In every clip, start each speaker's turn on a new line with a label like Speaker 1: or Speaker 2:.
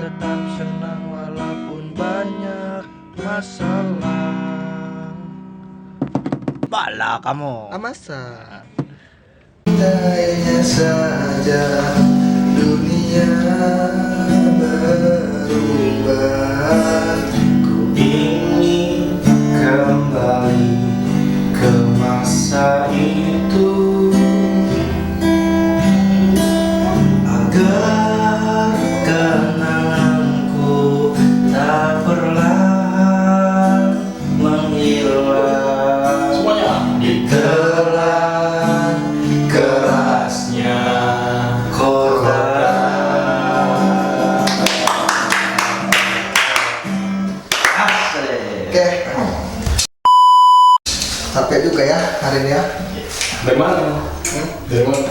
Speaker 1: tetap senang walaupun banyak masalah. Bala kamu.
Speaker 2: Amasa. Andainya saja dunia berubah, ku ingin kembali ke masa itu agar kenanganku tak perlahan menghilang ditelan kerasnya kota. Oke, capek juga ya hari ini ya.
Speaker 3: Dari mana? Dari mana?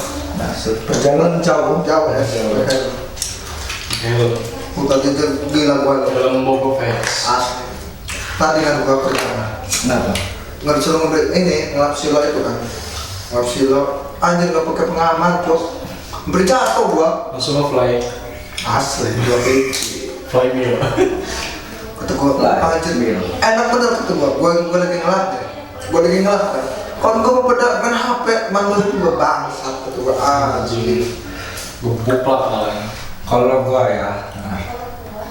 Speaker 2: Perjalanan jauh ya.
Speaker 3: Hello.
Speaker 2: Bukan itu gila gua
Speaker 3: Dalam Bogor Fest.
Speaker 2: asli. Tadi kan gua perjalanan.
Speaker 3: Kenapa?
Speaker 2: Nggak disuruh ngebeli ini ngelap silo itu kan. Ngelap silo anjir nggak pakai pengaman bos. Beri jatuh gua.
Speaker 3: Langsung nge-fly.
Speaker 2: Asli dua biji.
Speaker 3: Fly meal.
Speaker 2: Kata gua anjir enak bener kata gua lagi ngelap deh. Gua lagi ngelap kan. Kon gua mau pada main HP manggil gua bangsat kata gua anjir.
Speaker 3: Gebuk lah kalian.
Speaker 4: Kalau gua ya,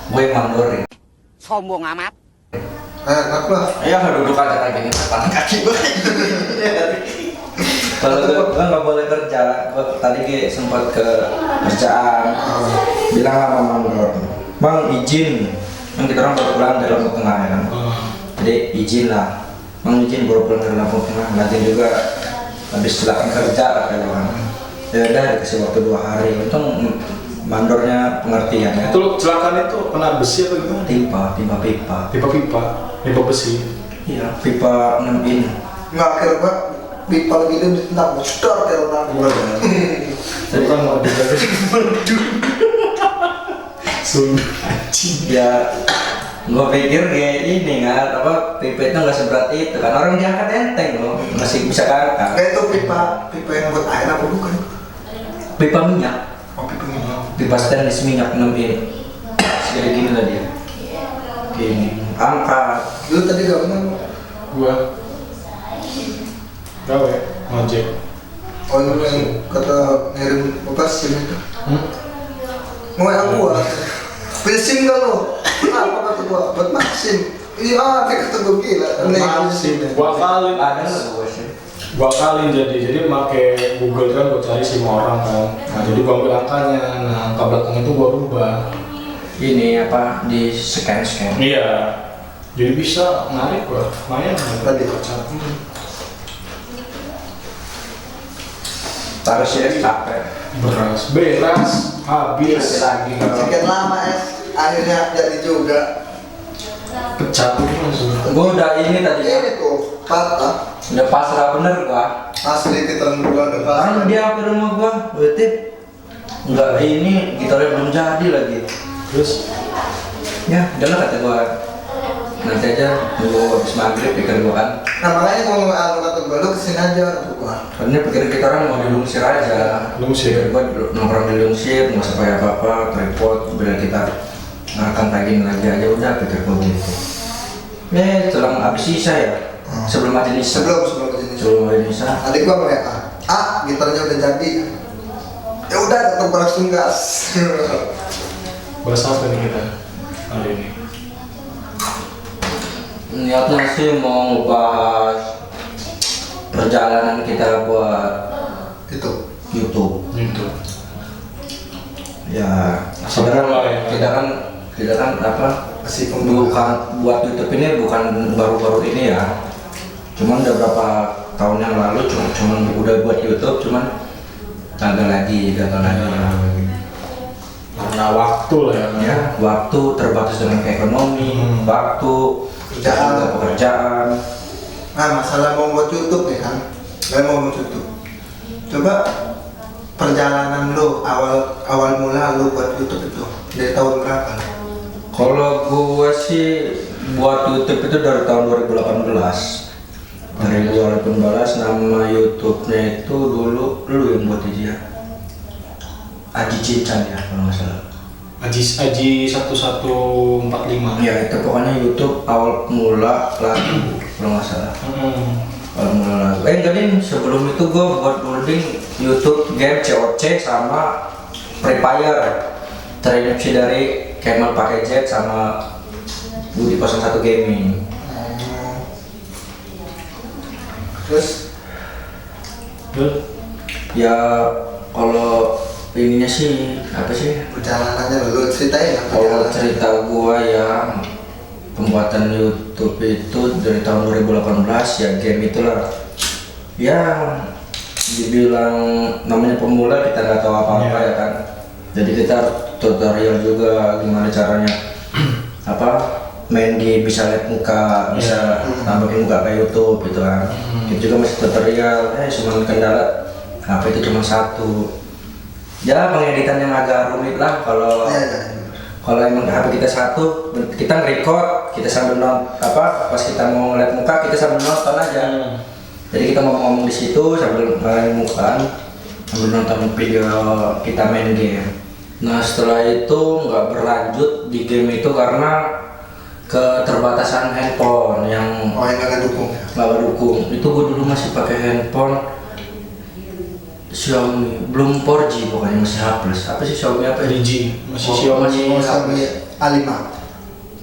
Speaker 4: gue mandorin.
Speaker 5: Sombong amat.
Speaker 2: Enak lah.
Speaker 4: Ya duduk aja kayak gini, depan kaki gue. Kalau gue nggak boleh kerja, gue tadi gue sempat ke kerjaan, bilang sama mandor, bang izin, kan kita orang baru pulang dari Lampung Tengah ya kan, jadi izin lah, bang izin baru pulang dari Lampung Tengah, nanti juga habis silakan kerja lah kan, ya udah dikasih waktu 2 hari, untung mandornya pengertian ya.
Speaker 3: Itu kecelakaan itu kena besi atau gimana?
Speaker 4: Timpa pipa.
Speaker 3: Pipa besi.
Speaker 4: Iya, pipa 6 in.
Speaker 2: Nggak kira gua pipa lagi itu ditendang booster kayak orang gua.
Speaker 3: Tapi kan mau dijaga merduk. Sunda anjing.
Speaker 4: Ya, gua pikir kayak ini kan, apa pipa itu nggak seberat itu kan, orang diangkat enteng loh, masih bisa keangkat.
Speaker 2: Kayak itu pipa yang buat air apa bukan?
Speaker 4: Pipa minyak,
Speaker 2: Oh pipa minyak.
Speaker 4: pipa stainless minyak 6 in. Segede gini lah dia. Gini, angkat.
Speaker 2: Lu tadi gak bener.
Speaker 3: Gua gawe ngojek.
Speaker 2: Oh itu yang kata ngirim apa SIM itu? Mau yang gua beli SIM gak lu? Kenapa kata gua? Buat SIM. Iya kayak kata gua gila.
Speaker 3: Masih gua kali
Speaker 4: Ada nggak gua sih?
Speaker 3: gua kali jadi make Google kan gua cari SIM orang kan. Nah jadi gua ambil angkanya, nah angka belakang itu gua rubah.
Speaker 4: Ini apa di scan?
Speaker 3: Iya. Jadi bisa narik gua, lumayan
Speaker 2: Tadi.
Speaker 4: Taruh sih capek.
Speaker 3: beras habis
Speaker 4: Lagi
Speaker 2: Sekian lama akhirnya jadi juga.
Speaker 3: pecah tuh langsung.
Speaker 4: Gua udah ini tadi ya.
Speaker 2: Ini tuh patah.
Speaker 4: Udah pasrah bener gua.
Speaker 2: Asli kita berdua udah pasah.
Speaker 4: Kan dia ke rumah gua, berarti enggak ini gitarnya belum jadi lagi.
Speaker 3: Terus
Speaker 4: Ya, udah kata gua. Nanti aja nunggu habis maghrib pikir gua kan.
Speaker 2: Nah makanya kalau kata gua lu kesini aja kata gua.
Speaker 4: Karena pikir kita orang mau di Lungsir aja.
Speaker 3: Lungsir.
Speaker 4: Pikir gua nongkrong di Lungsir, nggak usah pakai apa-apa, tripod, biar kita akan tagih lagi aja udah pikir gua gitu. Setelah habis sisa ya. Sebelum aja nisa.
Speaker 2: Sebelum kesini.
Speaker 4: Sebelum aja nisa.
Speaker 2: Adik gua WA. Gitarnya udah jadi. Ya udah kata gua langsung gas.
Speaker 3: bahas apa nih kita hari ini?
Speaker 4: Niatnya sih mau ngebahas perjalanan kita buat
Speaker 2: Itu.
Speaker 4: YouTube.
Speaker 3: Gitu.
Speaker 4: Ya,
Speaker 3: Asal mula ya.
Speaker 4: kita kan apa?
Speaker 2: Masih
Speaker 4: Bukan buat YouTube ini bukan baru-baru ini ya. Cuman udah berapa tahun yang lalu cuman udah buat YouTube cuman gagal lagi.
Speaker 3: Karena waktu lah ya.
Speaker 4: Ya, waktu terbatas dengan ekonomi, waktu pekerjaan.
Speaker 2: Nah masalah mau buat YouTube nih kan. Mau buat YouTube. Coba perjalanan lu awal mula lu buat YouTube itu dari tahun berapa?
Speaker 4: Kalau gua sih buat YouTube itu dari tahun 2018. Dari 2018 nama YouTube-nya itu dulu lu yang buat aja. Aji Cican ya kalau nggak salah.
Speaker 3: Aji 1145.
Speaker 4: Ya itu pokoknya YouTube awal mula lagu kalau nggak salah. Awal mula lagu. Enggak ding, sebelum itu gue buat browsing YouTube game COC sama Free Fire. Terinspirasi dari Kemal pakai jet sama Budi 01 Gaming.
Speaker 2: Terus
Speaker 4: Ya kalau ininya sih apa sih?
Speaker 2: perjalanannya lu ceritain lah
Speaker 4: Kalau
Speaker 2: perjalanan.
Speaker 4: cerita gua ya pembuatan YouTube itu dari tahun 2018 ya game itulah ya dibilang namanya pemula kita nggak tahu apa-apa ya kan. Jadi kita tutorial juga gimana caranya apa main game bisa lihat muka, bisa tambahin muka kayak YouTube gitu kan. Itu juga masih tutorial, cuma kendala HP itu cuma satu. Ya pengeditan yang agak rumit lah kalau kalau emang HP kita satu, kita nge-record, kita sambil nonton apa pas kita mau ngeliat muka kita sambil nonton aja. Jadi kita ngomong-ngomong di situ sambil ngeliat muka, sambil nonton video kita main game. Nah setelah itu nggak berlanjut di game itu karena keterbatasan handphone yang
Speaker 2: nggak dukung ya.
Speaker 4: nggak mendukung. Itu gue dulu masih pakai handphone Xiaomi, belum 4G pokoknya masih H+. Apa sih Xiaomi apa?
Speaker 3: 3G masih Xiaomi.
Speaker 2: Xiaomi A5.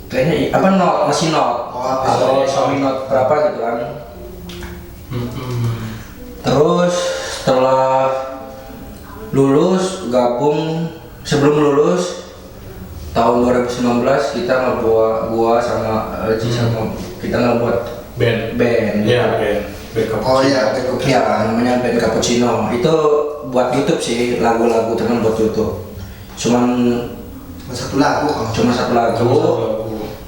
Speaker 4: Kayaknya apa Note, masih Note. Atau Xiaomi Note berapa gitu kan. Terus setelah lulus gabung, sebelum lulus tahun 2019 kita ngebuat gua sama Ji sama kita ngebuat band.
Speaker 3: Iya, band.
Speaker 2: Oh iya,
Speaker 4: Ya namanya band Cappuccino. Itu buat YouTube sih, lagu-lagu teman buat YouTube. Cuma
Speaker 2: satu lagu kalau
Speaker 4: satu lagu.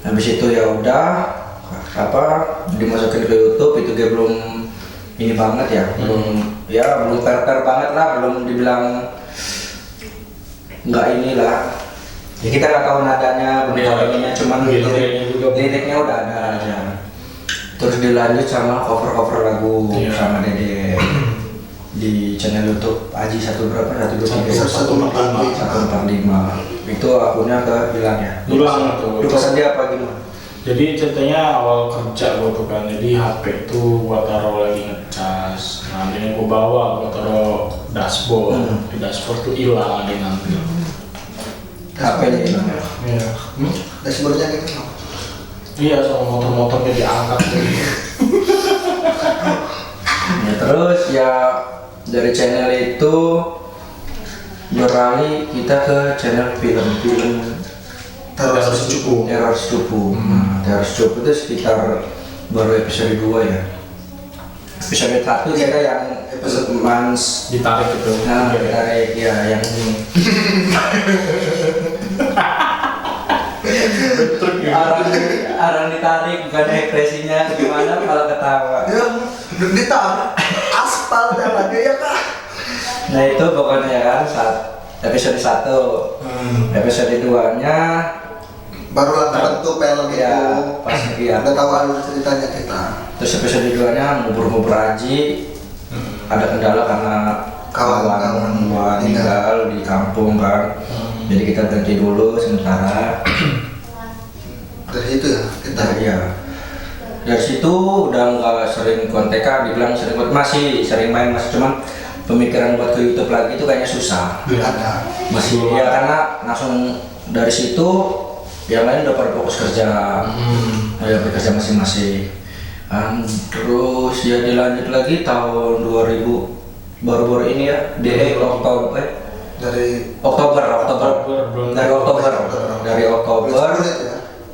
Speaker 4: Habis itu ya udah apa dimasukin ke YouTube itu dia belum ini banget ya, belum per banget lah, belum dibilang nggak inilah. Ya kita nggak tahu nadanya, belum tahu ininya, cuman liriknya udah ada aja. Terus dilanjut sama cover lagu sama Dede di channel YouTube Aji 145 itu akunnya kehilang ya.
Speaker 3: Hilang tuh.
Speaker 4: Lu pesan dia apa gimana?
Speaker 3: Jadi ceritanya awal kerja gua tuh kan, jadi HP itu gua taruh lagi ngecas. Nah ini gua bawa, gua taruh dashboard. Di dashboard tuh hilang, ada yang ngambil.
Speaker 4: HP-nya hilang ya?
Speaker 3: Iya.
Speaker 2: dashboardnya gitu.
Speaker 3: Iya, sama motor-motornya diangkat tuh.
Speaker 4: Ya terus ya dari channel itu beralih kita ke channel film
Speaker 2: Terus
Speaker 3: cukup.
Speaker 4: Teror Secupu. Teror Secupu itu sekitar baru episode 2 ya. Episode 1 kita yang episode Mans
Speaker 3: Ditarik gitu.
Speaker 4: nah ditarik ya yang ini. Arang ditarik bukan ekspresinya gimana kalau ketawa.
Speaker 2: ya ditarik aspal jalan ya kak.
Speaker 4: Nah itu pokoknya ya kan saat episode 1 episode 2 nya
Speaker 2: barulah terbentuk film itu
Speaker 4: ya pas ya.
Speaker 2: udah tahu alur ceritanya kita.
Speaker 4: Terus episode 2 nya ngubur-ngubur Aji ada kendala karena kawan gua meninggal di kampung kan. Jadi kita ganti dulu sementara.
Speaker 2: Dari situ ya kita.
Speaker 4: Ya. Dari situ udah nggak sering kontekan, dibilang sering masih sering main masih, cuman pemikiran buat ke YouTube lagi itu kayaknya susah.
Speaker 2: Ada.
Speaker 4: Masih ya karena langsung dari situ yang lain udah pada fokus kerja, ya bekerja masing-masing. Terus ya dilanjut lagi tahun 2000 baru-baru ini ya, Oktober dari Oktober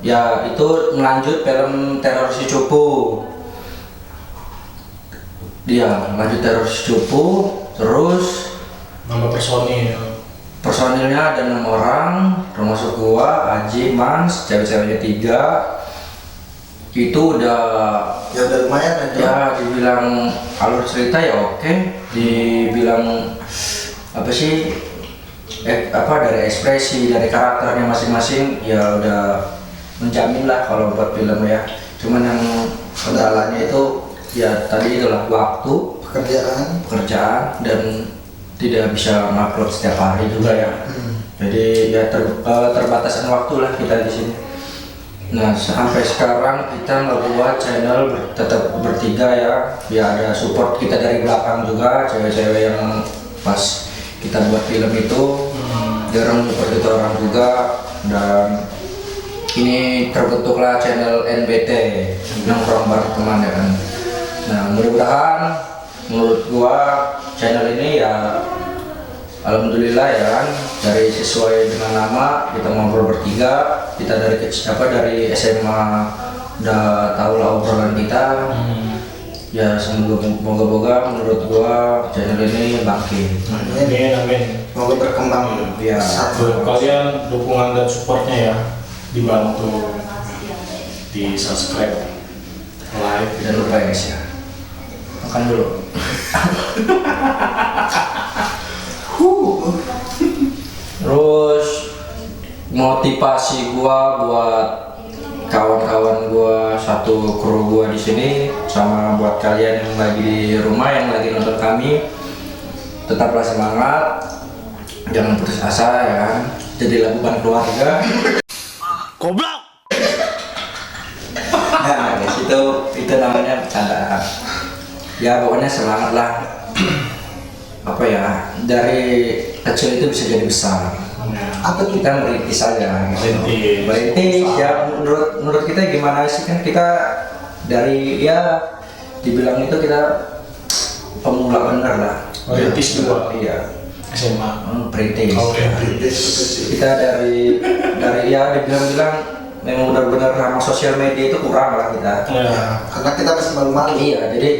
Speaker 4: ya itu melanjut film Teror Secupu. Dia lanjut Teror Secupu, terus
Speaker 3: Nambah
Speaker 4: personilnya ada 6 orang, termasuk gua, Aji, Mans, cewek-ceweknya 3. Itu udah
Speaker 2: lumayan aja.
Speaker 4: ya dibilang alur cerita ya oke, dibilang apa sih dari ekspresi dari karakternya masing-masing ya udah menjamin lah kalau buat film ya. Cuman yang kendalanya itu ya tadi itulah waktu
Speaker 2: pekerjaan
Speaker 4: dan tidak bisa ngupload setiap hari juga ya. Jadi ya terbatasan waktu lah kita di sini. Nah sampai sekarang kita ngebuat channel tetap bertiga ya ada support kita dari belakang juga, cewek-cewek yang pas kita buat film itu jarang support kita orang juga, dan ini terbentuklah channel NBT, nongkrong bareng teman ya kan. Nah mudah-mudahan menurut gua channel ini ya alhamdulillah ya kan, dari sesuai dengan nama kita ngobrol bertiga, kita dari dari SMA udah tahu lah obrolan kita. Ya semoga menurut gua channel ini bangkit.
Speaker 3: Amin.
Speaker 2: Semoga berkembang.
Speaker 4: Ya
Speaker 3: Kalian dukungan dan supportnya ya, dibantu di subscribe, like,
Speaker 4: jangan lupa ya guys ya, makan dulu. Terus motivasi gua buat kawan-kawan gua, satu kru gua di sini, sama buat kalian yang lagi di rumah yang lagi nonton kami, tetaplah semangat, jangan putus asa ya kan, jadilah beban keluarga.
Speaker 1: Goblok.
Speaker 4: Nah guys, itu namanya bercanda. Ya pokoknya semangat lah. Apa ya, dari kecil itu bisa jadi besar. Apa kita merintis aja gitu. Merintis ya, menurut kita gimana sih, kan kita dari ya dibilang itu kita pemula bener lah.
Speaker 3: Merintis juga.
Speaker 4: Iya.
Speaker 3: SMA.
Speaker 4: Perintis.
Speaker 3: Oke.
Speaker 4: Kita dari ya dibilang memang benar-benar sama sosial media itu kurang lah kita.
Speaker 3: Ya.
Speaker 2: Karena kita masih malu-malu.
Speaker 4: Iya, jadi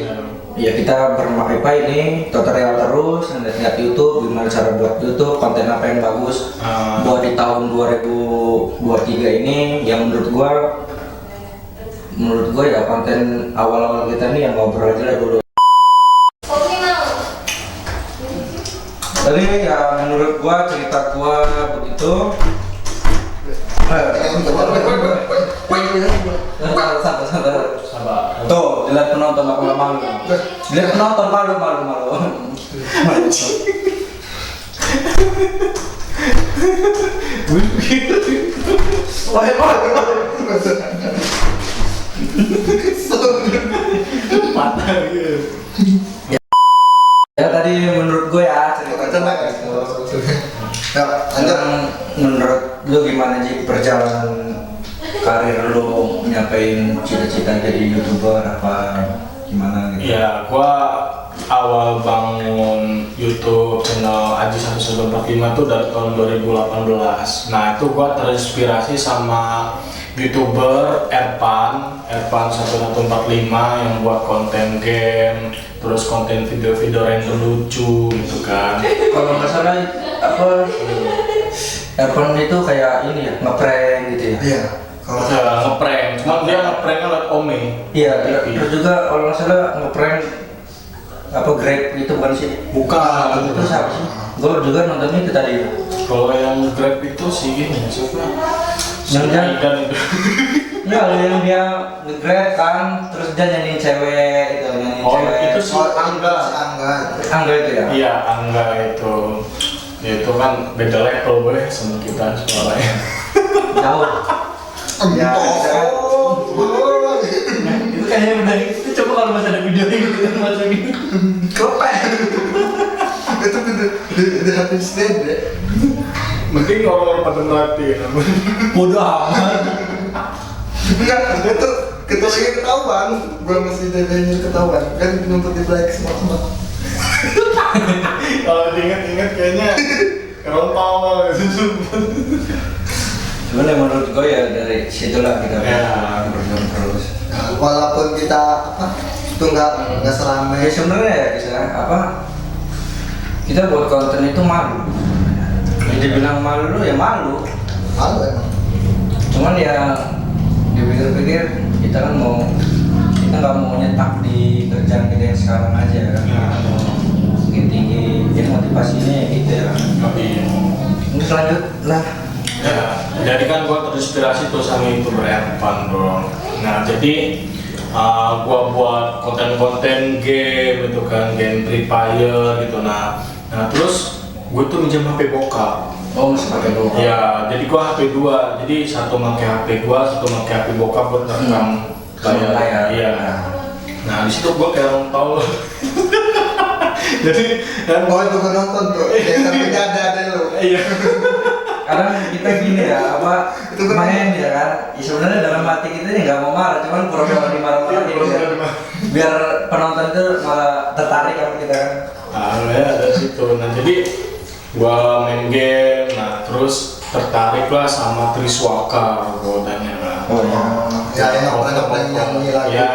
Speaker 4: ya kita bermakna ini tutorial terus, lihat YouTube gimana cara buat YouTube, konten apa yang bagus buat di tahun 2023 ini. Yang menurut gua ya konten awal-awal kita nih yang ngobrol aja lah dulu. Tapi ya menurut gua, cerita gua begitu. Sabar. Tuh, dilihat penonton aku nggak malu. Dilihat penonton malu.
Speaker 3: Mata gitu.
Speaker 4: Ya tadi menurut gue ya cerita menurut lu gimana sih perjalanan karir lu nyapain cita-cita jadi YouTuber apa gimana gitu?
Speaker 3: Ya, gua awal bangun YouTube channel Aji 1145 tuh dari tahun 2018. Nah, itu gua terinspirasi sama YouTuber Erpan 1145 yang buat konten game, terus konten video-video random lucu gitu kan.
Speaker 4: Kalau nggak salah apa Erpan itu kayak ini ya, ngeprank gitu ya?
Speaker 2: Iya. Kalau
Speaker 3: Ngeprank, cuma dia ngepranknya lewat Ome.
Speaker 4: Iya, terus juga kalau nggak salah ngeprank apa Grab gitu bukan sih?
Speaker 3: Bukan.
Speaker 4: Itu siapa sih? Gue juga nontonnya itu tadi.
Speaker 3: Kalau yang Grab itu sih gini, siapa?
Speaker 4: Yang
Speaker 3: Dan itu.
Speaker 4: Ya, yang dia nge-grab kan, terus dia nyanyiin cewek itu, nyanyiin
Speaker 3: Oh,
Speaker 4: cewek.
Speaker 3: itu si Angga.
Speaker 4: Angga itu ya?
Speaker 3: Iya, Angga itu. Ya, itu kan beda level boleh sama kita suaranya.
Speaker 4: Jauh. Ya, itu kayaknya benar. Itu coba kalau masih ada video gitu kan masukin.
Speaker 2: Kepek. Itu di hati sendiri.
Speaker 3: Mending orang pada mati.
Speaker 4: Bodoh amat.
Speaker 2: Enggak, itu ketuanya ketahuan. Gua masih dadanya ketahuan. Kan numpuk di belakang semua.
Speaker 3: Kalau diingat-ingat kayaknya orang tawa gitu.
Speaker 4: Cuman yang menurut gue ya dari situlah kita berjuang terus.
Speaker 2: Walaupun kita itu nggak seramai.
Speaker 4: Ya sebenarnya ya bisa apa? Kita buat konten itu malu. Jadi bilang malu ya malu.
Speaker 2: Malu emang.
Speaker 4: Cuman ya dipikir-pikir kita kan kita nggak mau nyetak di kerjaan kita yang sekarang aja kan. Tinggi, jadi motivasinya gitu ya. Ini lanjut lah.
Speaker 3: Ya, jadi kan gua terinspirasi tuh sama YouTuber Erpan bro. Nah jadi gua buat konten-konten game gitu kan, game Free Fire gitu. Nah terus gue tuh minjem HP bokap.
Speaker 4: Oh, masih pakai bokap.
Speaker 3: Ya, jadi gua HP 2. Jadi satu pakai HP gua, satu pakai HP bokap buat rekam layar. Iya. Nah, di situ gua kayak orang tahu. Jadi dan
Speaker 2: Oh itu penonton tuh, ya tapi gak ada lu.
Speaker 3: iya.
Speaker 4: Kadang kita gini ya,
Speaker 2: Itu kan-
Speaker 4: main ya kan. Ya, sebenarnya dalam hati kita ini nggak mau marah, cuman pura-pura dimarah-marahin biar penonton itu malah tertarik sama kita kan.
Speaker 3: Nah, ya dari situ. Nah, jadi gua main game, nah terus tertarik lah sama Triswaka godanya.
Speaker 4: Oh ya.
Speaker 2: Ya enak banget nyanyi lagi.
Speaker 3: Ya,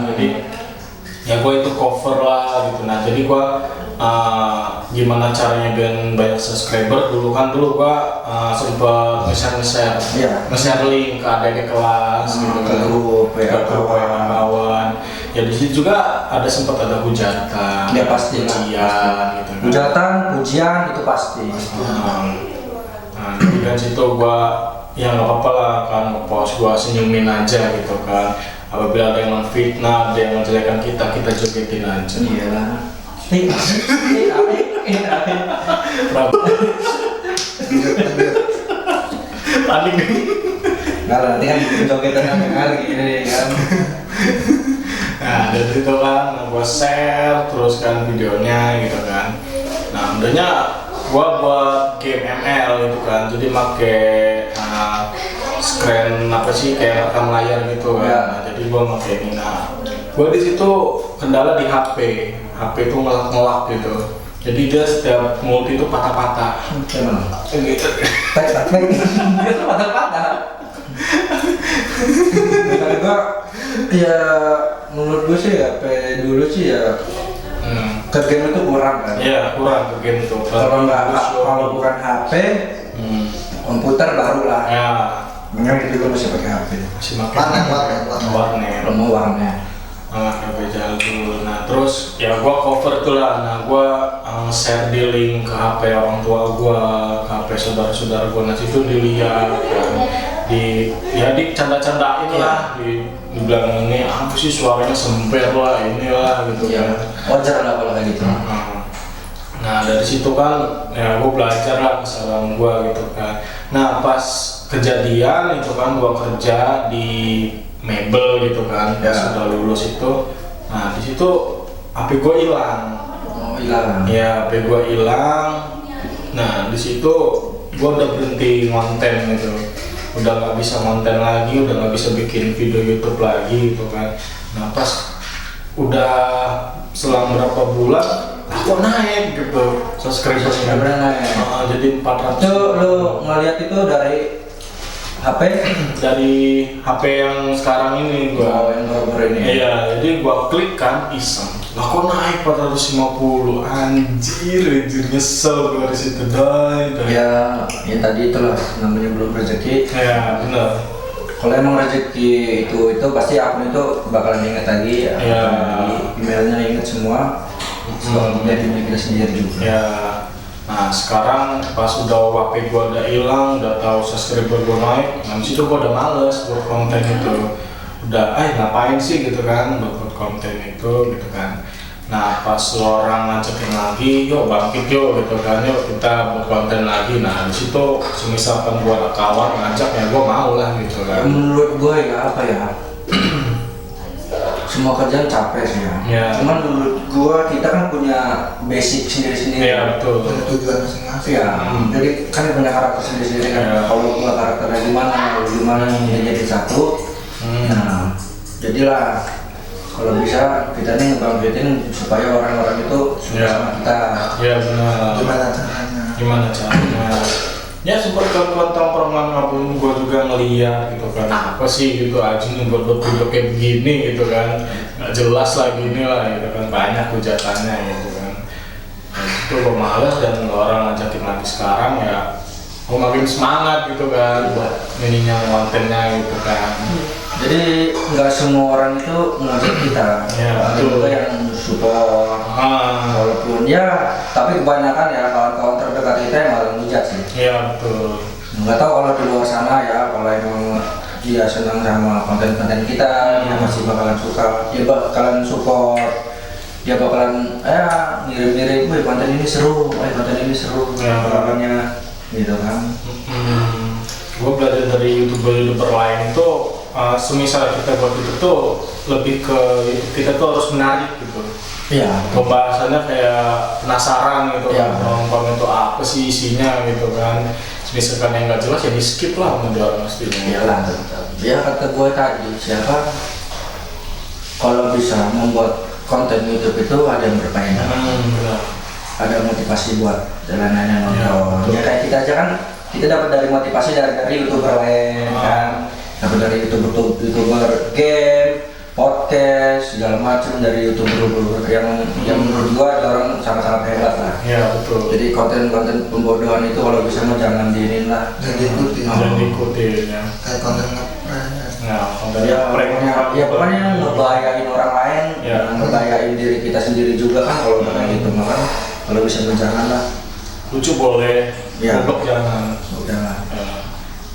Speaker 3: jadi ya gue itu cover lah gitu. Nah, jadi gue gimana caranya biar banyak subscriber dulu gue sempet nge-share
Speaker 4: Iya.
Speaker 3: nge-share link ke adik kelas gitu
Speaker 4: Ke
Speaker 3: kan.
Speaker 4: grup,
Speaker 3: Ke
Speaker 4: ya,
Speaker 3: grup kawan. Ya di situ juga ada sempat ada hujatan,
Speaker 4: Ya, pasti lah,
Speaker 3: ujian gitu kan.
Speaker 4: Hujatan, ujian itu pasti.
Speaker 3: Nah, jadi kan situ gua ya nggak apa-apa lah kan ngepost, gua senyumin aja gitu kan. Apabila ada yang menfitnah, ada yang menjelekan kita jogetin aja.
Speaker 4: Iyalah.
Speaker 3: Panik nih.
Speaker 4: Nah, nanti kan jogetan kali gini kan.
Speaker 3: Nah, dari situ kan gua share terus kan videonya gitu kan. Nah, udahnya gua buat game ML gitu kan. Jadi make screen apa sih kayak rekam layar gitu kan.
Speaker 4: Ya.
Speaker 3: Nah, jadi gua make ini. Nah, gua di situ kendala di HP. HP itu ngelak gitu. Jadi dia setiap multi itu patah-patah.
Speaker 4: Gimana?
Speaker 3: Gitu.
Speaker 4: Tek. Dia tuh patah-patah. Menurut gua ya menurut gua sih ya dulu sih ya ke game itu kurang kan.
Speaker 3: Iya, kurang ke game tuh.
Speaker 4: Kalau bukan HP, komputer baru lah.
Speaker 3: Ya,
Speaker 4: Mendingan kita juga masih pakai HP.
Speaker 3: masih makin warnet.
Speaker 4: Belum warnanya.
Speaker 3: HP jago. Nah, terus ya gua cover tuh lah. Nah, gua share di link ke HP orang tua gua, ke HP saudara-saudara gua. Nah, situ dilihat kan. Ya dicanda-candain lah, dibilang ini apa sih suaranya semper lah, inilah gitu
Speaker 4: Iya.
Speaker 3: kan.
Speaker 4: Wajar lah kalau kayak gitu.
Speaker 3: Nah, dari situ kan ya gue belajar lah kesalahan gue gitu kan. Nah, pas kejadian itu kan gue kerja di mebel gitu kan,
Speaker 4: Ya.
Speaker 3: sudah lulus itu. Nah, di situ HP gue hilang.
Speaker 4: Oh, hilang.
Speaker 3: Ya, HP gue hilang. Nah, di situ gue udah berhenti konten gitu. Udah nggak bisa konten lagi, udah nggak bisa bikin video YouTube lagi gitu kan. Nah, pas udah selang berapa bulan kok naik gitu subscribernya.
Speaker 4: Naik.
Speaker 3: Jadi 400.
Speaker 4: Itu lo ngeliat itu dari HP?
Speaker 3: Dari HP yang sekarang ini
Speaker 4: Oh,
Speaker 3: gua.
Speaker 4: yang baru ini.
Speaker 3: Iya, jadi gua klik kan iseng. Lah kok naik 450? Anjir nyesel gua di situ dai.
Speaker 4: Ya tadi itulah namanya belum rezeki.
Speaker 3: Ya, benar.
Speaker 4: Kalau emang rezeki itu pasti akun itu bakalan inget lagi ya.
Speaker 3: Iya.
Speaker 4: Emailnya inget semua. Soal jadi milik kita sendiri juga.
Speaker 3: Ya. Nah, sekarang pas udah HP gua udah hilang, udah tahu subscriber gua naik, nah disitu gua udah males buat konten itu. Udah, ngapain sih gitu kan buat konten itu gitu kan. Nah, pas orang ngajakin lagi, yuk bangkit yuk gitu kan, yuk kita buat konten lagi. Nah, disitu semisalkan gua ada kawan ngajak ya gua mau lah gitu kan.
Speaker 4: Menurut gue ya apa ya? Semua kerjaan capek sih ya.
Speaker 3: Ya.
Speaker 4: Cuman menurut gue kita kan punya basic sendiri-sendiri.
Speaker 3: Iya, betul.
Speaker 2: Punya tujuan masing-masing.
Speaker 4: Iya. Jadi kan punya karakter sendiri-sendiri kan.
Speaker 3: Ya.
Speaker 4: Kalau nggak karakternya gimana yang jadi satu. Nah, jadilah kalau bisa kita nih ngebangkitin supaya orang-orang itu suka
Speaker 3: Ya.
Speaker 4: sama kita.
Speaker 3: Ya benar. Gimana caranya? Ya seperti kawan tongkrongan apapun gue juga ngeliat gitu kan, apa sih gitu aja nih buat video kayak begini gitu kan, nggak jelas lah gini lah gitu kan, banyak hujatannya gitu kan. Nah, itu gue males dan orang ngajakin lagi sekarang ya gue makin semangat gitu kan buat ininya kontennya gitu kan.
Speaker 4: Jadi nggak semua orang itu ngajak kita.
Speaker 3: Ya,
Speaker 4: Ada
Speaker 3: betul.
Speaker 4: juga yang support. Walaupun ya, tapi kebanyakan ya kawan-kawan terdekat kita yang malah ngejat sih.
Speaker 3: Iya betul.
Speaker 4: Nggak tahu kalau di luar sana ya, kalau emang dia senang sama konten-konten kita, dia masih bakalan suka, dia bakalan support. dia bakalan ngirim-ngirim, konten ini seru, konten ini seru, orangnya gitu kan.
Speaker 3: Gue belajar dari youtuber lain itu, semisal kita buat itu tuh lebih ke kita tuh harus menarik gitu.
Speaker 4: Iya.
Speaker 3: Pembahasannya kayak penasaran gitu
Speaker 4: Iya.
Speaker 3: kan, komen itu apa sih isinya gitu kan. Misalkan yang nggak jelas ya di skip lah menurut pastinya.
Speaker 4: Iyalah, ya kata gue tadi, siapa kalau bisa membuat konten YouTube itu ada yang berfaedah,
Speaker 3: Benar.
Speaker 4: ada motivasi buat jalanannya nonton. Ya kayak kita aja kan, kita dapat dari motivasi dari YouTuber lain kan, dapat dari YouTuber game, podcast, segala macam dari YouTuber yang menurut gua ada orang sangat-sangat hebat lah.
Speaker 3: Iya betul.
Speaker 4: Jadi konten-konten pembodohan itu kalau bisa mah jangan diinin lah.
Speaker 2: Jangan diikuti.
Speaker 3: Jangan diikutin ya.
Speaker 2: Kayak konten ngeprank.
Speaker 3: Nah, konten
Speaker 4: Ya pokoknya ngebahayain orang lain,
Speaker 3: Ya.
Speaker 4: ngebahayain diri kita sendiri juga kan kalau udah kayak gitu mah kan. Kalau bisa jangan lah.
Speaker 3: lucu boleh,
Speaker 4: Ya.
Speaker 3: goblok jangan.
Speaker 4: Udah lah.
Speaker 3: Ya.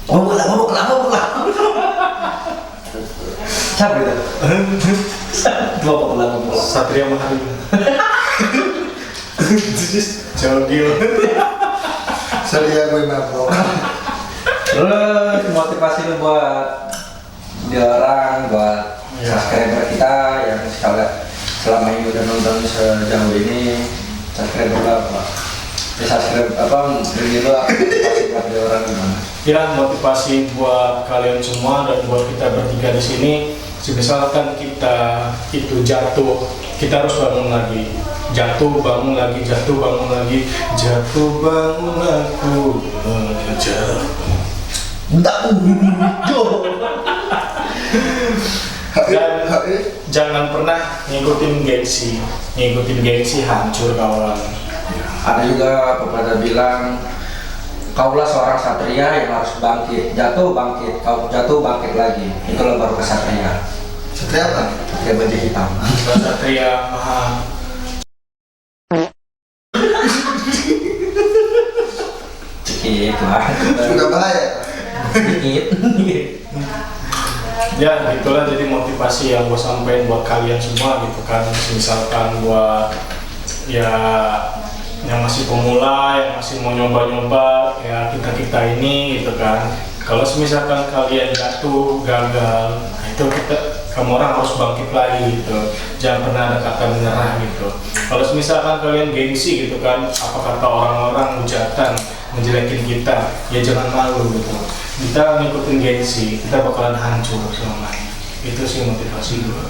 Speaker 4: Mabuk lah. Siapa itu? Mabuk lah.
Speaker 3: Satria Mahari. Jogil.
Speaker 2: Sedia gue mabok.
Speaker 4: Terus motivasi lu buat dia orang, buat
Speaker 3: Ya.
Speaker 4: subscriber kita yang selama ini udah nonton sejauh ini, subscriber berapa? Ya subscribe apa? Bagi lu motivasi buat dia orang gimana?
Speaker 3: Ya, motivasi buat kalian semua dan buat kita bertiga di sini. Misalkan kita itu jatuh, kita harus bangun lagi. Jatuh, bangun lagi, jatuh, bangun lagi, jatuh, bangun aku mengejar. Dan jangan pernah ngikutin gengsi hancur kawan.
Speaker 4: Ada juga pepatah bilang, kaulah seorang satria yang harus bangkit, jatuh bangkit lagi. Itulah baru kesatria.
Speaker 2: Satria apa?
Speaker 4: Satria baju hitam.
Speaker 3: Satria maha.
Speaker 4: Sedikit lah.
Speaker 2: Juga bahaya.
Speaker 4: Sedikit.
Speaker 3: Ya itulah jadi motivasi yang gue sampaikan buat kalian semua gitu kan. Misalkan buat ya yang masih pemula, yang masih mau nyoba-nyoba, ya kita ini gitu kan. Kalau misalkan kalian jatuh, gagal, nah itu kamu orang harus bangkit lagi gitu. Jangan pernah ada kata menyerah gitu. Kalau misalkan kalian gengsi gitu kan, apa kata orang-orang hujatan, menjelekin kita, ya jangan malu gitu. Kita ngikutin gengsi, kita bakalan hancur selamanya. Itu sih motivasi gue.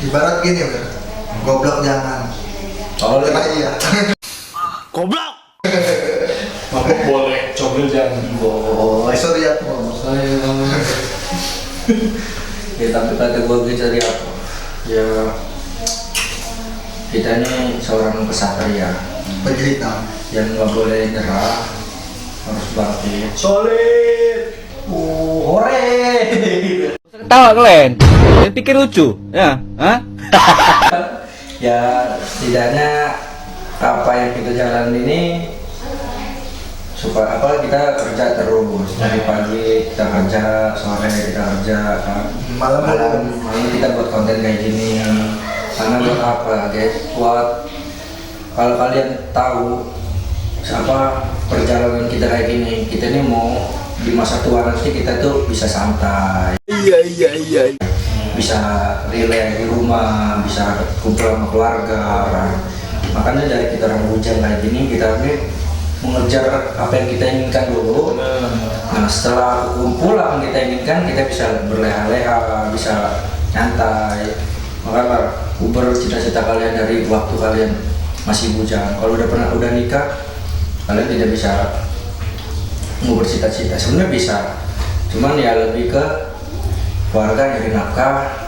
Speaker 2: Ibarat gini ber. Goblok jangan.
Speaker 4: Kalau
Speaker 2: Kena iya.
Speaker 1: Goblok.
Speaker 3: Mabuk boleh, cogil jangan.
Speaker 4: oh,
Speaker 2: Sorry aku.
Speaker 4: ya tapi kata gue gitu dari apa? Ya kita ini seorang kesatria
Speaker 2: Baju hitam.
Speaker 4: yang nggak boleh nyerah, harus bangkit.
Speaker 3: Solid.
Speaker 4: Hore!
Speaker 5: Ketawa kalian, dia pikir lucu, ya? Hah?
Speaker 4: Ya setidaknya apa yang kita jalan ini supaya apa kita kerja terus dari pagi kita kerja, sore kita kerja kan, malam kita buat konten kayak gini. Karena buat apa guys? Buat kalau kalian tahu apa perjalanan kita kayak gini, kita ini mau di masa tua nanti kita tuh bisa santai. Iya. Bisa relax di rumah, bisa kumpul sama keluarga. Makanya dari kita orang bujang kayak gini, kita ini mengejar apa yang kita inginkan dulu. Nah setelah kumpul apa yang kita inginkan, kita bisa berleha-leha, bisa nyantai. Makanya uber cita-cita kalian dari waktu kalian masih bujang. Kalau udah nikah, kalian tidak bisa ngubur cita-cita. Sebenarnya bisa, cuman ya lebih ke keluarga nyari nafkah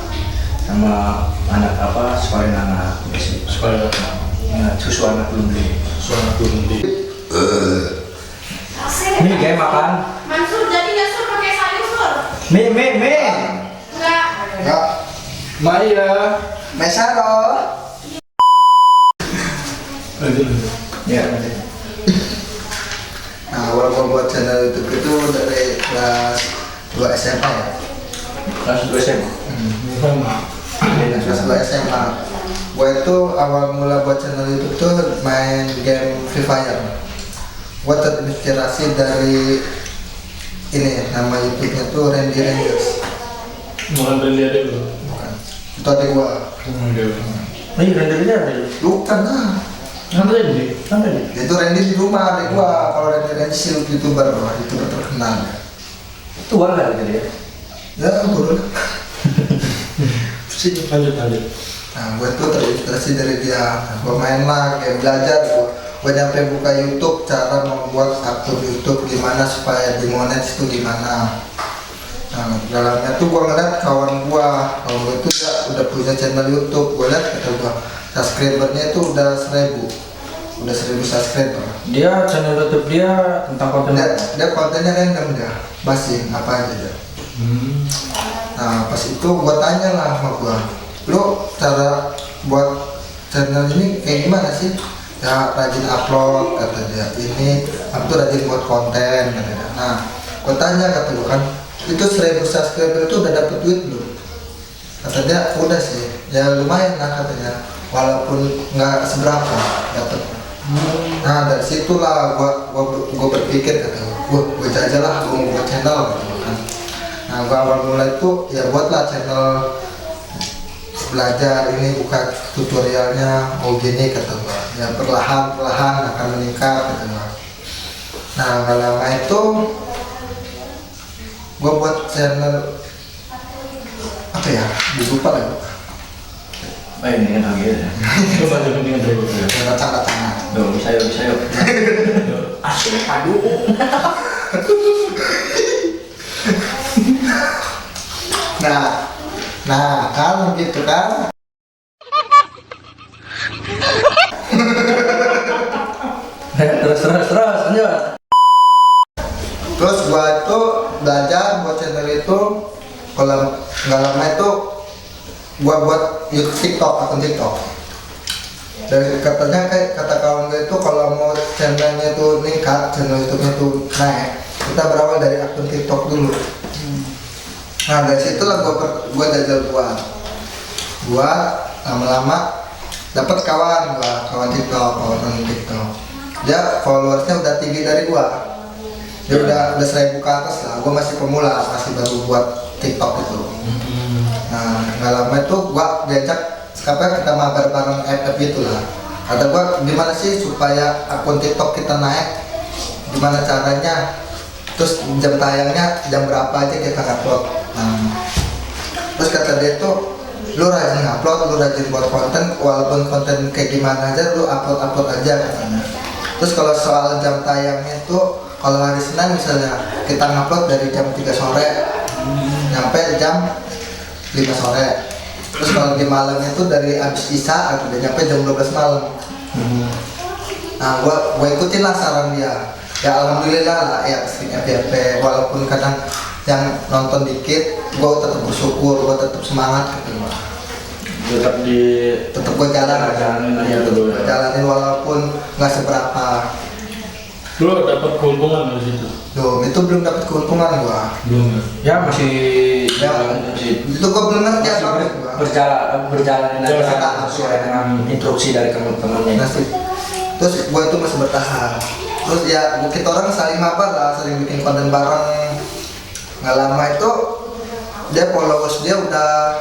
Speaker 4: sama anak apa sekolahin anak sih.
Speaker 3: Sekali
Speaker 4: Ya, susu anak belum beli.
Speaker 3: suara kundi.
Speaker 4: Ini kayak makan.
Speaker 6: Mansur jadi nggak sur pakai sayur sur?
Speaker 4: Mie.
Speaker 6: Enggak.
Speaker 2: Enggak.
Speaker 3: Maya.
Speaker 2: Mesaro.
Speaker 4: Ya.
Speaker 2: Nah, awal gua buat channel YouTube itu dari kelas 2 SMA ya.
Speaker 4: Kelas 2 SMA.
Speaker 2: Kelas 2 SMA. Gue itu awal mula buat channel YouTube tuh main game Free Fire. Gue terinspirasi dari ini, nama YouTube-nya tuh Randy Rangers.
Speaker 3: Bukan dari dia dulu.
Speaker 2: Bukan. Itu adik gue.
Speaker 4: Oh iya, rendernya ada.
Speaker 2: Bukan lah.
Speaker 3: Randy.
Speaker 2: Itu Randy di rumah adik gue. Kalau Randy Rangers sih YouTuber terkenal.
Speaker 4: Tua kan gitu ya?
Speaker 2: Ya, bodoh lah.
Speaker 3: Lanjut.
Speaker 2: Nah, gue tuh terinspirasi dari dia. Gue main lah, kayak belajar. Gue nyampe buka YouTube, cara membuat akun YouTube gimana supaya dimonet itu gimana. Nah, dalamnya tuh gue ngeliat kawan gue itu dia udah punya channel YouTube. Gue liat kata gue, subscribernya itu udah 1000 subscriber.
Speaker 4: Dia channel YouTube dia tentang konten
Speaker 2: Dia kontennya random dia, basing apa aja dia. Nah, pas itu gue tanya lah sama gue, lu cara buat channel ini kayak gimana sih? Ya rajin upload kata dia, ini aku rajin buat konten kata dia. Nah, gue tanya kata gue kan, itu 1000 subscriber itu udah dapet duit belum? Kata dia udah sih, ya lumayan lah katanya, walaupun nggak seberapa dapet. Nah dari situlah gue berpikir kata gue jajal lah, gue buat channel gitu kan. Nah gue awal mulai itu ya buatlah channel belajar, ini buka tutorialnya, oh gini kata gue, ya perlahan akan meningkat kata gue. Nah gak lama itu gue buat channel apa ya, lupa lagi.
Speaker 4: ini kan lagi ya.
Speaker 3: Coba dengan dulu.
Speaker 2: Tanda tangan.
Speaker 4: Duh, bisa yuk.
Speaker 3: Asli aduh.
Speaker 2: Nah kan gitu kan.
Speaker 4: Terus lanjut.
Speaker 2: Terus gua itu belajar buat channel itu, kalau nggak lama itu gua buat YouTube akun TikTok. Dan katanya kata kawan gue itu kalau mau channelnya itu meningkat, channel YouTube-nya itu naik, kita berawal dari akun TikTok dulu. Nah dari situlah gua jajal buat lama-lama dapat kawan TikTok, kawan TikTok. Dia followersnya udah tinggi dari gua. Dia udah 1000 ke atas lah. Gua masih pemula, masih baru buat TikTok itu. Nah nggak lama itu gua diajak kita mabar bareng FF gitu lah. Kata gua gimana sih supaya akun TikTok kita naik, gimana caranya, terus jam tayangnya jam berapa aja kita upload. Terus kata dia tuh, lu rajin upload, lu rajin buat konten, walaupun konten kayak gimana aja lu upload aja katanya. Terus kalau soal jam tayangnya tuh, kalau hari Senin misalnya kita ngupload dari jam 3 sore nyampe jam 5 sore. Terus kalau di malamnya tuh dari abis Isya atau udah nyampe jam 12 malam. Nah gua ikutin lah saran dia. Ya alhamdulillah lah ya, sering FYP, walaupun kadang yang nonton dikit, gua tetap bersyukur, gua tetap semangat gitu. Tetap gua jalanin
Speaker 4: dulu.
Speaker 2: Jalanin walaupun nggak seberapa.
Speaker 3: Lu dapat keuntungan dari situ?
Speaker 2: Duh, itu belum dapat keuntungan gua.
Speaker 3: Belum.
Speaker 4: Ya masih
Speaker 2: Itu gua belum ngerti apa
Speaker 4: berjalan aja sesuai dengan instruksi dari teman-temannya.
Speaker 2: Terus gue itu masih bertahan. Terus ya kita orang saling mabar lah, saling bikin konten bareng. Nggak lama itu dia followers dia udah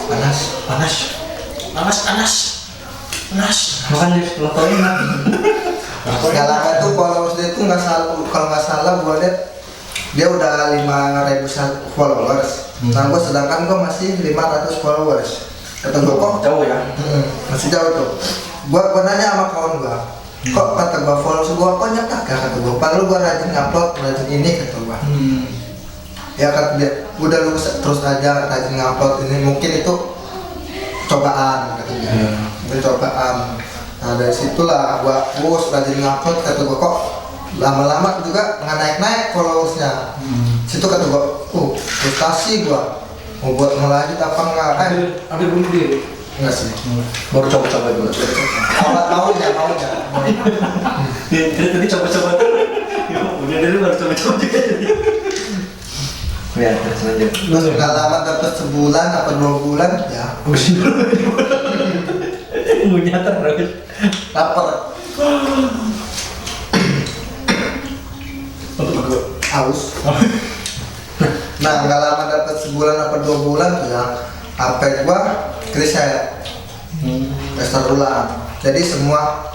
Speaker 2: panas.
Speaker 4: Makan di setelah
Speaker 2: Nggak lama itu followers dia itu kalau nggak salah gue lihat dia udah 5.000 followers. Nah gue sedangkan gue masih 500 followers. Kata gue kok
Speaker 4: jauh ya?
Speaker 2: Masih jauh tuh. Gue nanya sama kawan gue, kok kata gue followers gue kok nyetak ya kata gue. Padahal gue rajin upload, rajin ini kata gue. Ya kata dia, udah lu terus aja rajin upload ini, mungkin itu cobaan kata dia. Mungkin cobaan. Nah dari situlah gue rajin upload, kata gue kok lama-lama juga nggak naik followersnya. Situ kata gue, frustasi gue, mau buat ngelanjut apa enggak?
Speaker 3: Ambil bunuh diri?
Speaker 2: Enggak sih.
Speaker 4: Baru coba-coba dulu.
Speaker 2: Maunya.
Speaker 4: Tadi coba-coba. Udah dulu baru coba-coba juga. Ya terus lanjut.
Speaker 2: Terus nggak lama dapat sebulan apa 2 bulan ya.
Speaker 4: Ngunyah terus.
Speaker 2: lapar, haus. Nah, nggak lama dapat sebulan apa 2 bulan tuh ya, HP gua reset, restart ulang. Jadi semua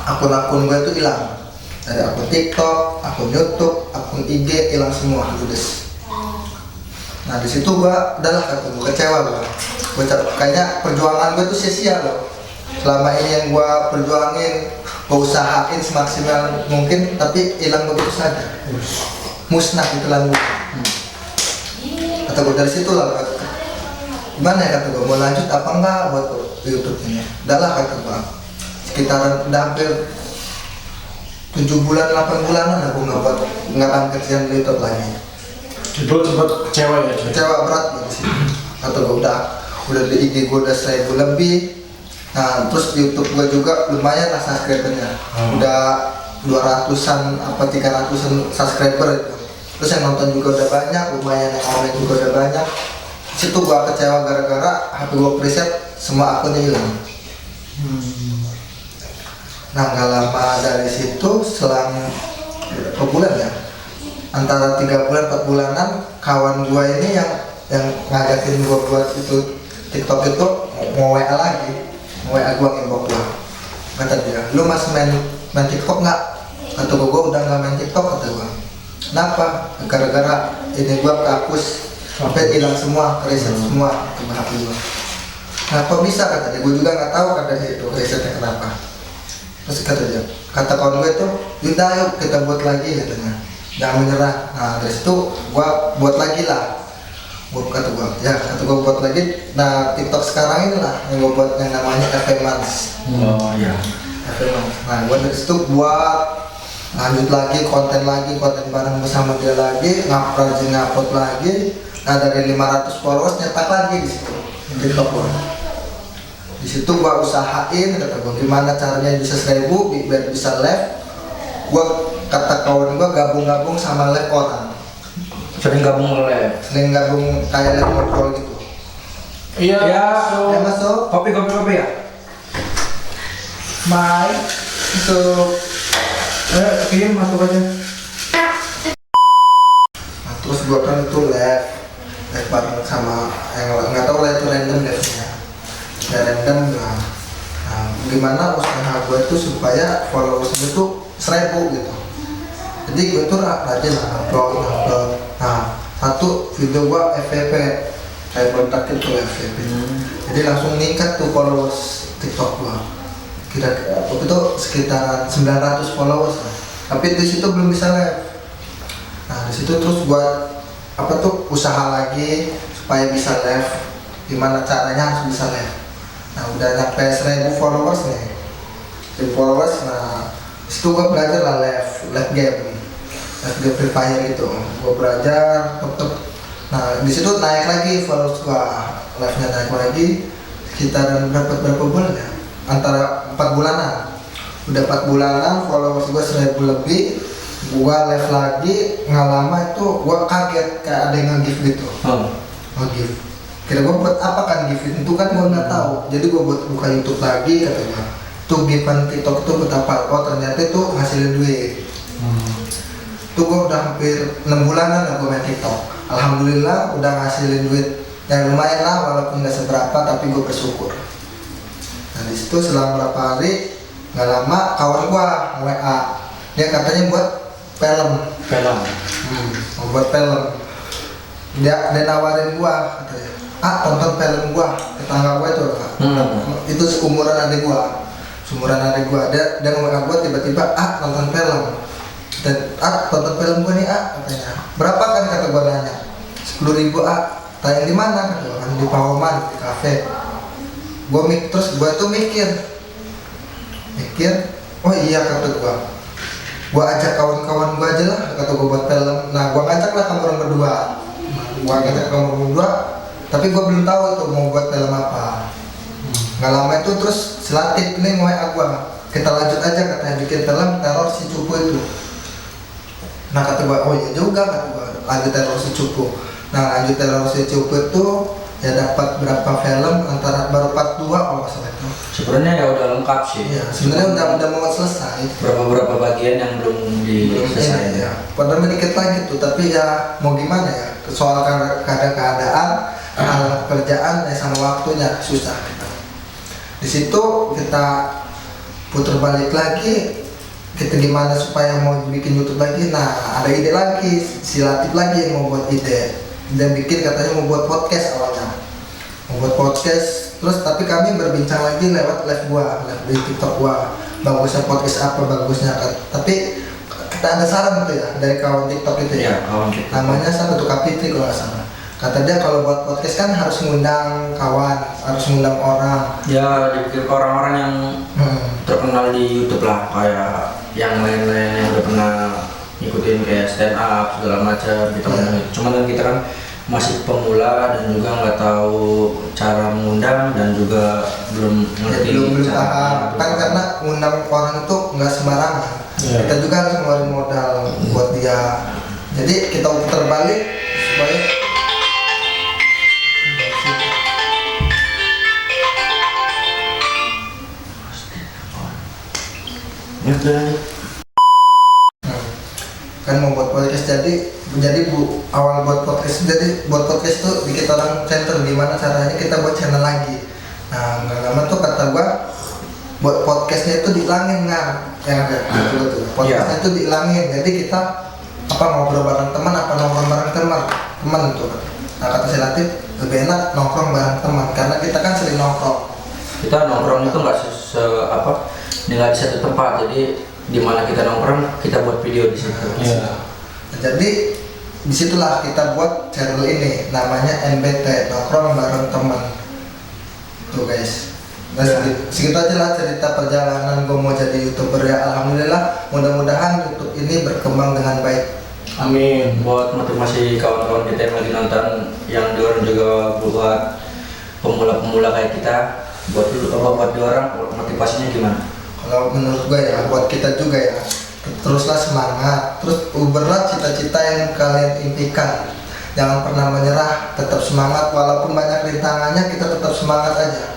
Speaker 2: akun-akun gua tuh hilang. Dari akun TikTok, akun YouTube, akun IG hilang semua, ludes. Nah di situ gua udahlah kecewa gua. Kayaknya perjuangan gua tuh sia-sia loh. Selama ini yang gua perjuangin, gua usahain semaksimal mungkin, tapi hilang begitu saja. Musnah itu lagu. Kata gua dari situ lah, gimana ya kata gua, mau lanjut apa enggak buat YouTube ini? Udahlah kata gua, sekitaran udah hampir 7 bulan, 8 bulanan aku nggak akan kerjaan di YouTube lagi.
Speaker 3: Itu sempat kecewa ya?
Speaker 2: Kecewa berat di sini. Atau gue udah di IG gue udah 1000 lebih. Nah terus di YouTube gue juga lumayan lah subscribernya. Udah 200-an apa 300-an subscriber itu. Terus yang nonton juga udah banyak, lumayan yang komen juga udah banyak. Di situ gue kecewa gara-gara HP gue preset semua akunnya hilang. Nah nggak lama dari situ, selang berapa bulan ya, antara 3 bulan 4 bulanan, kawan gua ini yang ngajakin gua buat itu TikTok itu mau WA lagi, mau WA gua ngimbok gua. Kata dia, lu masih main TikTok nggak? Kata gua udah nggak main TikTok, kata gua. Kenapa? Gara-gara ini gua kehapus, sampai hilang semua, reset semua ke HP gua. Nah kok bisa, kata dia, gua juga nggak tahu kata dia itu resetnya kenapa. Terus kata kawan gue itu, yaudah yuk kita buat lagi katanya, jangan menyerah. Nah dari situ gua buat lagi lah, kata gua buat lagi. Nah TikTok sekarang ini lah yang gua buat yang namanya FMans.
Speaker 4: Oh iya.
Speaker 2: FMans. Nah gua dari situ buat lanjut lagi konten bareng bersama dia lagi, rajin ngupload lagi. Nah dari 500 followers nyetak lagi di situ TikTok gua. Di situ gua usahain, kata gua gimana caranya bisa 1000 biar bisa live. Gua kata kawan gua gabung sama live orang.
Speaker 4: Sering gabung live.
Speaker 2: Sering gabung kayak live ngobrol gitu.
Speaker 3: Iya.
Speaker 2: Ya masuk.
Speaker 4: Kopi ya.
Speaker 2: Mai masuk.
Speaker 4: Kirim masuk aja.
Speaker 2: Nah, terus gua kan itu live bareng sama yang nggak tahu lah itu random live-nya. Ya random lah. Nah, gimana usaha gue itu supaya followers itu 1000 gitu. Jadi gue tuh rajin lah upload. Nah satu video gue FVP, saya kontak itu FVP. Jadi langsung meningkat tuh followers TikTok gue. Kira-kira waktu itu sekitar 900 followers lah. Tapi di situ belum bisa live. Nah di situ terus buat usaha lagi supaya bisa live. Gimana caranya harus bisa live. Nah udah nyampe 1000 followers nih, 1000 followers. Nah disitu gue belajar lah live game Free Fire gitu. Gue belajar tetep. Nah disitu naik lagi followers gue, live nya naik lagi sekitaran berapa bulan ya, antara 4 bulanan. Udah 4 bulanan followers gue 1000 lebih. Gue live lagi, nggak lama itu gue kaget kayak ada yang nge-give gitu. Nge-give. Kira gue buat apa kan gift itu kan gue nggak tahu. Jadi gue buka YouTube lagi, katanya tuh gifan TikTok itu buat apa? Oh ternyata itu ngasilin duit. Tuh gue udah hampir 6 bulanan lah gue main TikTok. Alhamdulillah udah ngasilin duit yang lumayan lah, walaupun nggak seberapa tapi gue bersyukur. Nah di situ selang berapa hari nggak lama kawan gue WA, dia katanya buat film. Mau buat film. Dia nawarin gue, katanya, tonton film gua, tetangga gua itu itu seumuran adik gua, dia ngomong gua tiba-tiba nonton film, dan tonton film gua nih katanya, berapa kan kata gua nanya, 10.000 tayang di mana kata gua, kan di Pahoman di kafe. Terus gua tuh mikir, oh iya kata gua ajak kawan-kawan gua aja lah, kata gua buat film. Nah gua ngajak lah kamu orang berdua, tapi gue belum tahu itu mau buat film apa. Nggak lama itu terus selatih ini WA gue, kita lanjut aja katanya bikin film teror si Cupu itu. Nah kata gue, oh iya juga, kata gue lanjut teror si Cupu. Nah lanjut teror si Cupu itu dia dapat berapa film, antara baru part 2 kalau nggak salah itu.
Speaker 4: Sebenarnya ya udah lengkap sih.
Speaker 2: Iya, sebenarnya udah mau selesai.
Speaker 4: Beberapa bagian yang belum diselesaikan.
Speaker 2: Ya. Padahal dikit lagi tuh, tapi ya mau gimana ya? Soal keadaan, pekerjaan, sama waktunya susah. Di situ kita putar balik lagi, kita gimana supaya mau bikin YouTube lagi. Nah, ada ide lagi, si Latif lagi yang mau buat ide. Dia bikin katanya mau buat podcast awalnya, mau buat podcast. Terus tapi kami berbincang lagi lewat live di TikTok gua, bagusnya podcast apa bagusnya kan. Tapi kita ada saran tuh ya dari kawan TikTok itu ya,
Speaker 4: kawan TikTok.
Speaker 2: namanya siapa tuh, Kapitri kalau nggak salah. Kata dia kalau buat podcast kan harus ngundang kawan, harus ngundang orang.
Speaker 4: Ya dibikin orang-orang yang terkenal di YouTube lah, kayak yang lain-lain yang udah pernah ngikutin kayak stand up segala macam gitu. Cuman kan kita kan masih pemula dan juga nggak tahu cara mengundang dan juga belum ngerti.
Speaker 2: Belum paham kan, karena ngundang orang itu nggak sembarangan. Kita juga harus ngeluarin modal buat dia. Jadi kita putar balik supaya kan mau buat podcast. Jadi awal buat podcast, jadi buat podcast tuh di kita orang center gimana caranya kita buat channel lagi. Nah nggak lama tuh kata gua buat podcastnya itu dihilangin nggak, yang ada betul podcastnya itu dihilangin. Jadi kita ngobrol bareng teman, nongkrong bareng teman tuh. Nah kata si Latif lebih enak nongkrong bareng teman karena kita kan sering nongkrong.
Speaker 4: Kita nongkrong itu nggak nggak di satu tempat, jadi di mana kita nongkrong kita buat video di situ.
Speaker 2: Jadi disitulah kita buat channel ini, namanya NBT, nongkrong bareng teman. Tuh guys. Nah, segitu aja lah cerita perjalanan gue mau jadi YouTuber ya. Alhamdulillah, mudah-mudahan YouTube ini berkembang dengan baik.
Speaker 4: Amin. Buat motivasi kawan-kawan kita yang lagi nonton, yang di orang juga buat pemula-pemula kayak kita, buat di orang motivasinya gimana?
Speaker 2: Kalau menurut gue ya, buat kita juga ya, teruslah semangat, terus uberlah cita-cita yang kalian impikan. Jangan pernah menyerah, tetap semangat walaupun banyak rintangannya, kita tetap semangat aja.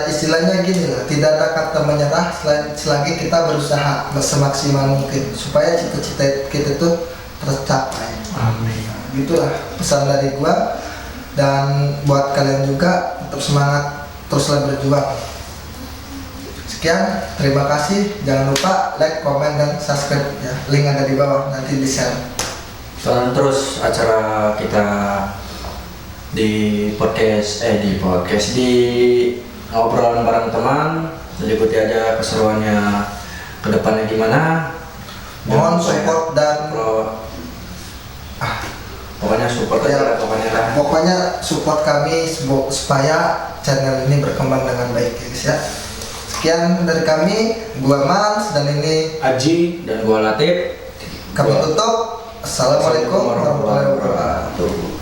Speaker 2: Istilahnya gini lah, tidak ada kata menyerah selagi kita berusaha semaksimal mungkin supaya cita-cita kita tuh tercapai.
Speaker 3: Amin.
Speaker 2: Nah, gitulah pesan dari gua, dan buat kalian juga tetap semangat, teruslah berjuang. Sekian, terima kasih. Jangan lupa like, komen, dan subscribe ya. Link ada di bawah, nanti di share.
Speaker 4: Tonton terus acara kita di ngobrolan bareng teman. Ikuti aja keseruannya ke depannya gimana.
Speaker 2: Mohon support dan
Speaker 4: pokoknya support aja lah.
Speaker 2: Pokoknya support kami supaya channel ini berkembang dengan baik guys ya. Sekian dari kami, gua Mans dan ini
Speaker 3: Aji
Speaker 4: dan gua Latif.
Speaker 2: Kami tutup. Assalamualaikum warahmatullahi wabarakatuh.